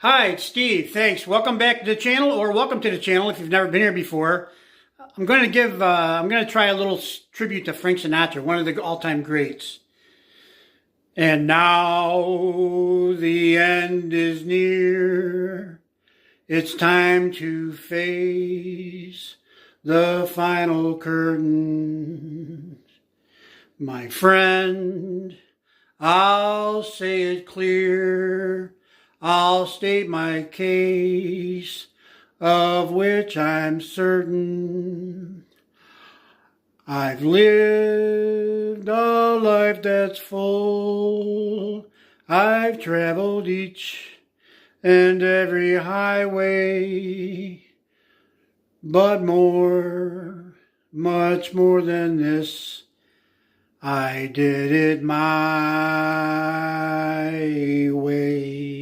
Hi, it's Steve. Thanks. Welcome back to the channel, or welcome to the channel if you've never been here before. I'm going to try a little tribute to Frank Sinatra, one of the all-time greats. And now the end is near. It's time to face the final curtain. My friend, I'll say it clear. I'll state my case, of which I'm certain. I've lived a life that's full. I've traveled each and every highway. But more, much more than this, I did it my way.